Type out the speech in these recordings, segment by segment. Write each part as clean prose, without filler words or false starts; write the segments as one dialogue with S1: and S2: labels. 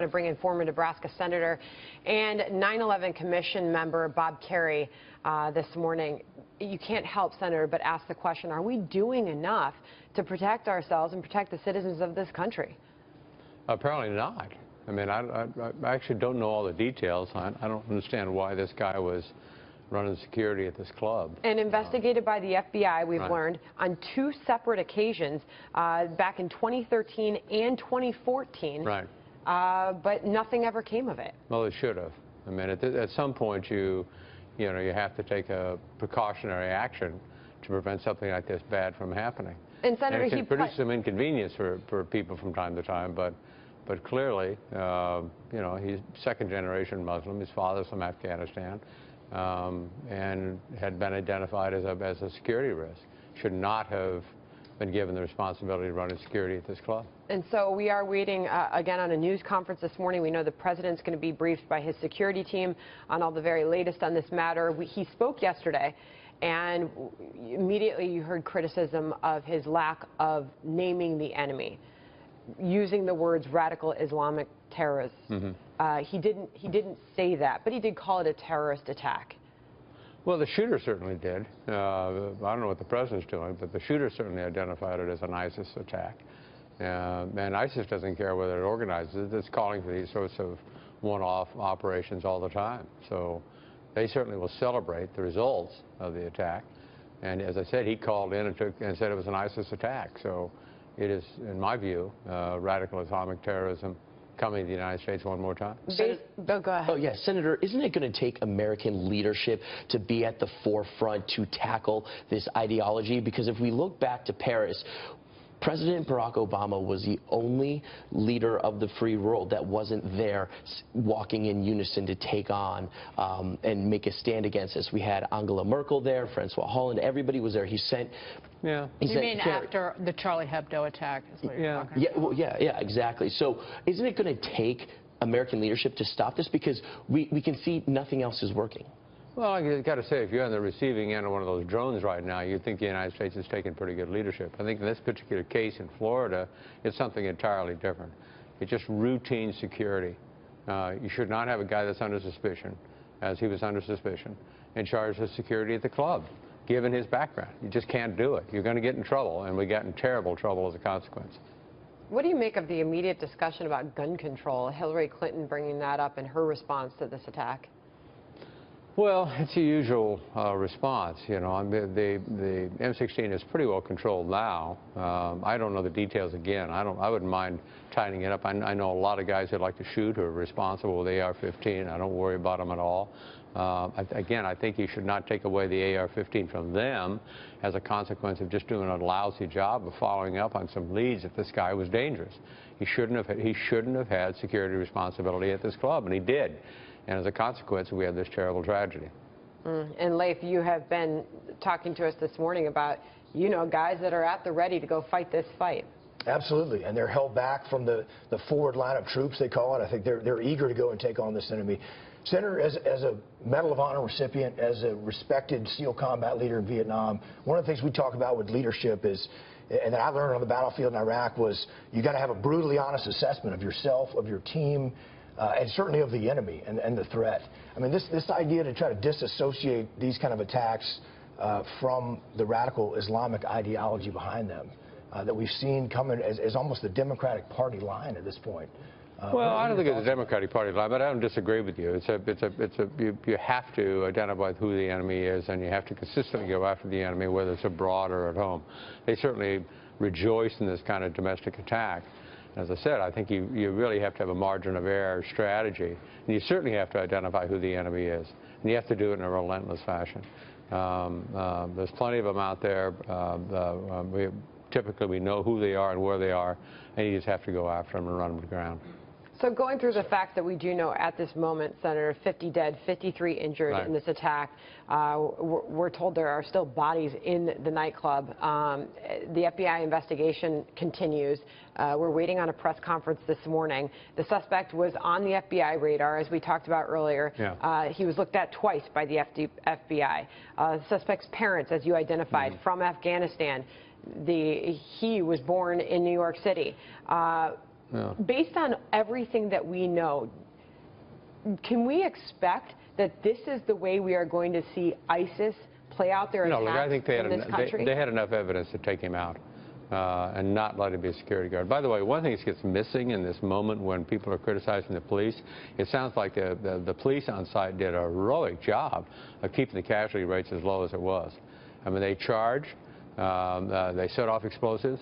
S1: To bring in former Nebraska Senator and 9/11 Commission member Bob Kerrey this morning. You can't help, Senator, but ask the question, are we doing enough to protect ourselves and protect the citizens of this country?
S2: Apparently not. I mean, I actually don't know all the details. I don't understand why this guy was running security at this club.
S1: And investigated by the FBI, we've learned, on two separate occasions, back in 2013 and 2014.
S2: Right.
S1: But nothing ever came of it.
S2: Well, it should have. I mean, at some point, you have to take a precautionary action to prevent something like this bad from happening.
S1: And Senator,
S2: it can produce some inconvenience for people from time to time, but clearly, he's second-generation Muslim. His father's from Afghanistan, and had been identified as a security risk. Should not have been given the responsibility to run security at this club.
S1: And so we are waiting again on a news conference this morning. We know the president's going to be briefed by his security team on all the very latest on this matter. He spoke yesterday, and immediately you heard criticism of his lack of naming the enemy, using the words radical Islamic terrorism. He didn't say that, but he did call it a terrorist attack.
S2: Well, the shooter certainly did. I don't know what the president's doing, but the shooter certainly identified it as an ISIS attack. And ISIS doesn't care whether it organizes it. It's calling for these sorts of one-off operations all the time. So they certainly will celebrate the results of the attack. And as I said, he called in and said it was an ISIS attack. So it is, in my view, radical Islamic terrorism coming to the United States one more time.
S1: Bill, go ahead.
S3: Oh, yes, Senator, isn't it going to take American leadership to be at the forefront to tackle this ideology? Because if we look back to Paris, President Barack Obama was the only leader of the free world that wasn't there walking in unison to take on and make a stand against this. We had Angela Merkel there, Francois Hollande, everybody was there. He sent...
S4: Yeah. You mean after the Charlie Hebdo attack is what you're talking about?
S3: Yeah, exactly. So isn't it going to take American leadership to stop this? Because we can see nothing else is working.
S2: Well, I've got to say, if you're on the receiving end of one of those drones right now, you'd think the United States is taking pretty good leadership. I think in this particular case in Florida, it's something entirely different. It's just routine security. You should not have a guy that's under suspicion, as he was under suspicion, in charge of security at the club, given his background. You just can't do it. You're going to get in trouble, and we got in terrible trouble as a consequence.
S1: What do you make of the immediate discussion about gun control? Hillary Clinton bringing that up in her response to this attack?
S2: Well, it's the usual response. The M16 is pretty well controlled now. I don't know the details again. I wouldn't mind tightening it up. I know a lot of guys that like to shoot who are responsible with AR-15. I don't worry about them at all. Again, I think you should not take away the AR-15 from them as a consequence of just doing a lousy job of following up on some leads that this guy was dangerous. He shouldn't have had security responsibility at this club, and he did. And as a consequence, we had this terrible tragedy.
S1: And Leif, you have been talking to us this morning about, guys that are at the ready to go fight this fight.
S5: Absolutely, and they're held back from the forward line of troops, they call it. I think they're eager to go and take on this enemy. Senator, as a Medal of Honor recipient, as a respected SEAL combat leader in Vietnam, one of the things we talk about with leadership is, and that I learned on the battlefield in Iraq, was you got to have a brutally honest assessment of yourself, of your team, and certainly of the enemy and the threat. I mean, this idea to try to disassociate these kind of attacks from the radical Islamic ideology behind them that we've seen coming as almost the Democratic Party line at this point.
S2: Well, I don't think it's a Democratic Party line, but I don't disagree with you. You have to identify who the enemy is, and you have to consistently go after the enemy, whether it's abroad or at home. They certainly rejoice in this kind of domestic attack. As I said, I think you really have to have a margin of error strategy, and you certainly have to identify who the enemy is, and you have to do it in a relentless fashion. There's plenty of them out there. Typically, we know who they are and where they are, and you just have to go after them and run them to the ground.
S1: So going through the facts that we do know at this moment, Senator, 50 dead, 53 injured in this attack. We're told there are still bodies in the nightclub. The FBI investigation continues. We're waiting on a press conference this morning. The suspect was on the FBI radar, as we talked about earlier. He was looked at twice by the FBI. The suspect's parents, as you identified, from Afghanistan. He was born in New York City. Based on everything that we know, can we expect that this is the way we are going to see ISIS play out their attacks
S2: look, I think
S1: in this country?
S2: they had enough evidence to take him out and not let him be a security guard. By the way, one thing that gets missing in this moment when people are criticizing the police, it sounds like the police on site did a heroic job of keeping the casualty rates as low as it was. I mean, they charged, they set off explosives,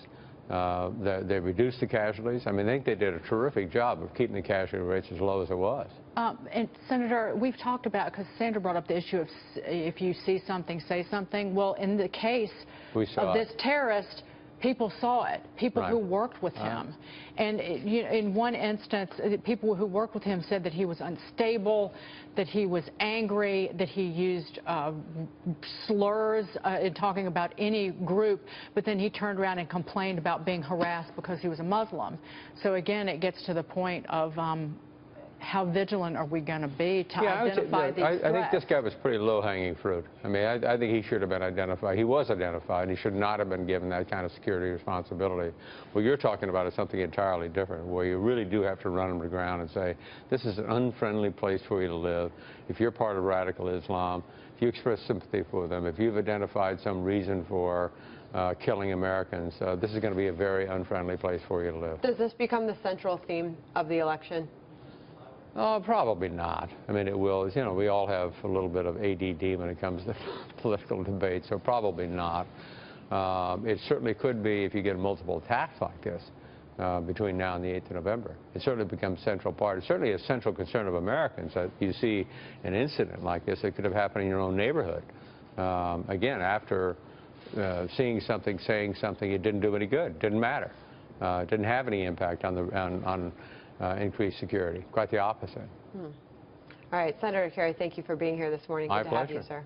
S2: they reduced the casualties. I mean, I think they did a terrific job of keeping the casualty rates as low as it was.
S4: And Senator, we've talked about, because Sandra brought up the issue of if you see something, say something. Well, in the case of this terrorist, people saw it, people who worked with him. And in one instance, people who worked with him said that he was unstable, that he was angry, that he used slurs in talking about any group, but then he turned around and complained about being harassed because he was a Muslim. So again, it gets to the point of how vigilant are we going to be to identify these threats?
S2: I think this guy was pretty low-hanging fruit. I mean, I think he should have been identified. He was identified. He should not have been given that kind of security responsibility. What you're talking about is something entirely different, where you really do have to run him to the ground and say, this is an unfriendly place for you to live. If you're part of radical Islam, if you express sympathy for them, if you've identified some reason for killing Americans, this is going to be a very unfriendly place for you to live.
S1: Does this become the central theme of the election?
S2: Probably not. I mean, it will. You know, we all have a little bit of ADD when it comes to political debate, so probably not. It certainly could be if you get multiple attacks like this between now and the 8th of November. It certainly becomes a central part. It's certainly a central concern of Americans that you see an incident like this that could have happened in your own neighborhood. Again, after seeing something, saying something, it didn't do any good. Didn't matter. It didn't have any impact on increased security. Quite the opposite.
S1: All right, Senator Kerrey, thank you for being here this morning.
S2: My
S1: Good
S2: pleasure.
S1: to have you, sir.